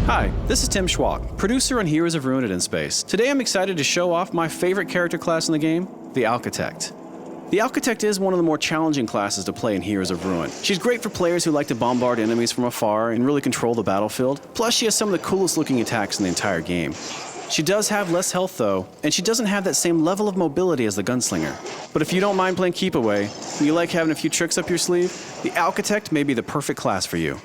Hi, this is Tim Schwalk, producer on Heroes of Ruin in Space. Today I'm excited to show off my favorite character class in the game, the alchitect. The alchitect is one of the more challenging classes to play in Heroes of Ruin. She's great for players who like to bombard enemies from afar and really control the battlefield. Plus she has some of the coolest looking attacks in the entire game. She does have less health though, and she doesn't have that same level of mobility as the gunslinger. But if you don't mind playing keep away, and you like having a few tricks up your sleeve, the alchitect may be the perfect class for you.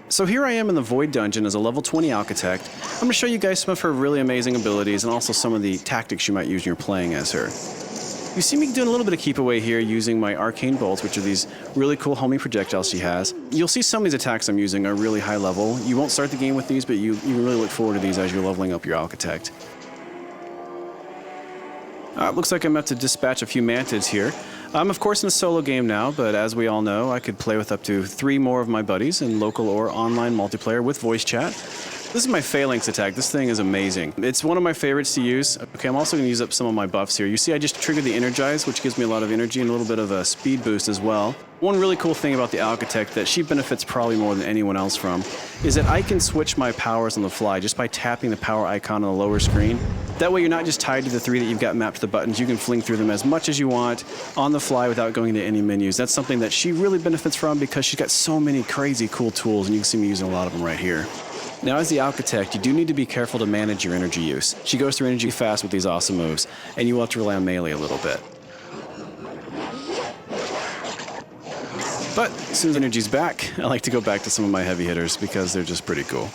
So here I am in the Void Dungeon as a level 20 alchitect. I'm going to show you guys some of her really amazing abilities and also some of the tactics you might use when you're playing as her. You see me doing a little bit of keep away here using my arcane bolts, which are these really cool homing projectiles she has. You'll see some of these attacks I'm using are really high level. You won't start the game with these, but you can really look forward to these as you're leveling up your alchitect. It looks like I'm about to dispatch a few mantids here. I'm of course in a solo game now, but as we all know, I could play with up to 3 more of my buddies in local or online multiplayer with voice chat. This is my phalanx attack. This thing is amazing. It's one of my favorites to use. Okay, I'm also going to use up some of my buffs here. You see I just triggered the energize, which gives me a lot of energy and a little bit of a speed boost as well. One really cool thing about the alchitect that she benefits probably more than anyone else from is that I can switch my powers on the fly just by tapping the power icon on the lower screen. That way you're not just tied to the 3 that you've got mapped to the buttons. You can fling through them as much as you want on the fly without going into any menus. That's something that she really benefits from because she's got so many crazy cool tools, and you can see me using a lot of them right here. Now as the alchitect, you do need to be careful to manage your energy use. She goes through energy fast with these awesome moves, and you will have to rely on melee a little bit. But as soon as energy's back, I like to go back to some of my heavy hitters because they're just pretty cool.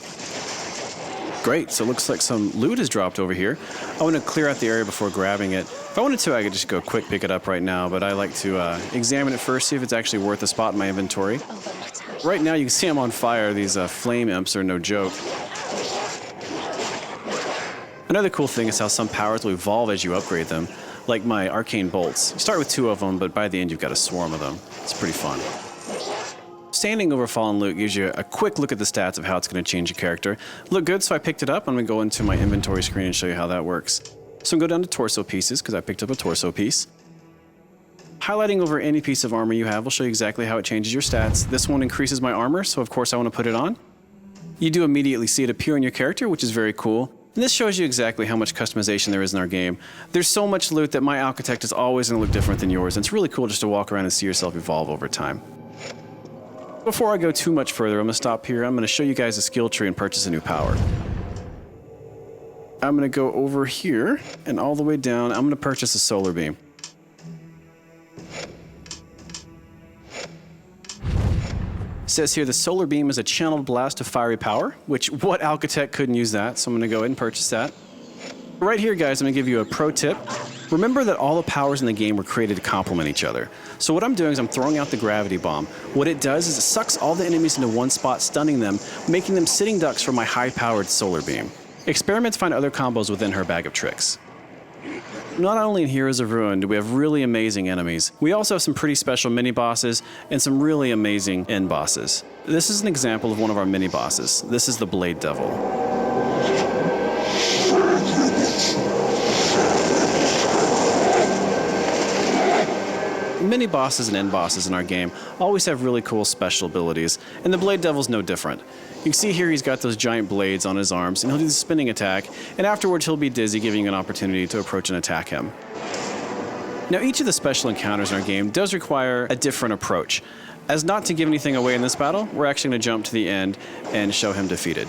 Great, so it looks like some loot is dropped over here. I want to clear out the area before grabbing it. If I wanted to, I could just go quick pick it up right now, but I like to examine it first, see if it's actually worth a spot in my inventory. Right now you can see I'm on fire. These flame imps are no joke. Another cool thing is how some powers will evolve as you upgrade them, like my arcane bolts. You start with 2 of them, but by the end you've got a swarm of them. It's pretty fun. Standing over fallen loot gives you a quick look at the stats of how it's going to change your character. Look good, so I picked it up. I'm going to go into my inventory screen and show you how that works. So I'm going to go down to torso pieces because I picked up a torso piece. Highlighting over any piece of armor you have will show you exactly how it changes your stats. This one increases my armor, so of course I want to put it on. You do immediately see it appear on your character, which is very cool. And this shows you exactly how much customization there is in our game. There's so much loot that my alchitect is always going to look different than yours, and it's really cool just to walk around and see yourself evolve over time. Before I go too much further, I'm going to stop here. I'm going to show you guys a skill tree and purchase a new power. I'm going to go over here and all the way down. I'm going to purchase a solar beam. It says here the solar beam is a channeled blast of fiery power, which what alchitect couldn't use that, so I'm going to go ahead and purchase that. Right here, guys, I'm going to give you a pro tip. Remember that all the powers in the game were created to complement each other. So what I'm doing is I'm throwing out the gravity bomb. What it does is it sucks all the enemies into one spot, stunning them, making them sitting ducks for my high-powered solar beam. Experiment to find other combos within her bag of tricks. Not only in Heroes of Ruin do we have really amazing enemies, we also have some pretty special mini-bosses and some really amazing end bosses. This is an example of one of our mini-bosses. This is the Blade Devil. Mini bosses and end bosses in our game always have really cool special abilities, and the Blade Devil's no different. You can see here he's got those giant blades on his arms, and he'll do the spinning attack, and afterwards he'll be dizzy, giving you an opportunity to approach and attack him. Now each of the special encounters in our game does require a different approach. As not to give anything away in this battle, we're actually going to jump to the end and show him defeated.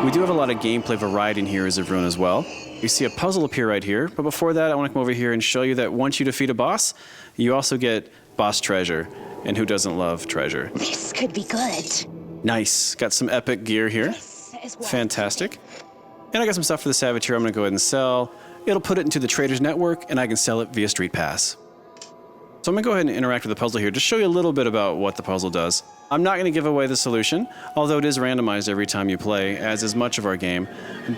We do have a lot of gameplay variety in Heroes of Ruin as well. You see a puzzle appear right here, but before that I want to come over here and show you that once you defeat a boss, you also get boss treasure, and who doesn't love treasure? This could be good. Nice, got some epic gear here. Fantastic. And I got some stuff for the Savage here I'm going to go ahead and sell. It'll put it into the Traders Network, and I can sell it via Street Pass. So I'm going to go ahead and interact with the puzzle here, just show you a little bit about what the puzzle does. I'm not going to give away the solution, although it is randomized every time you play, as is much of our game.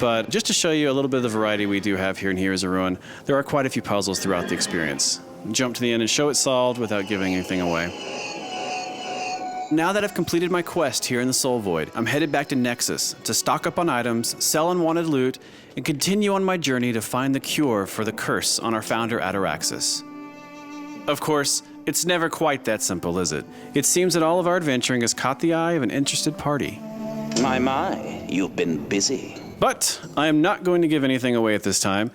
But just to show you a little bit of the variety we do have here in Heroes of Ruin, there are quite a few puzzles throughout the experience. Jump to the end and show it solved without giving anything away. Now that I've completed my quest here in the Soul Void, I'm headed back to Nexus to stock up on items, sell unwanted loot, and continue on my journey to find the cure for the curse on our founder Ataraxis. Of course, it's never quite that simple, is it? It seems that all of our adventuring has caught the eye of an interested party. My, you've been busy. But I am not going to give anything away at this time.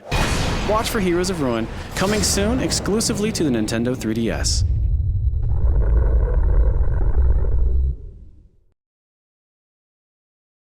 Watch for Heroes of Ruin, coming soon exclusively to the Nintendo 3DS.